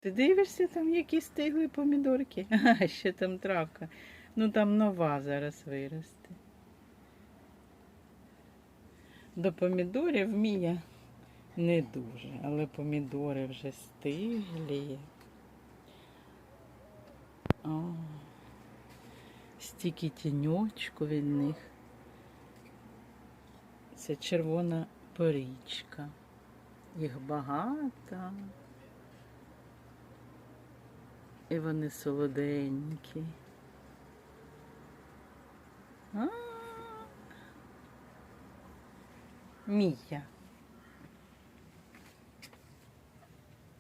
Ти дивишся, там які стигли помідорки? Ага, ще там травка. Ну там нова зараз виросте. До помідорів Мія не дуже, але помідори вже стиглі. О, стільки тіньочку від них. Це червона порічка. Їх багато. І вони солоденькі. Мія.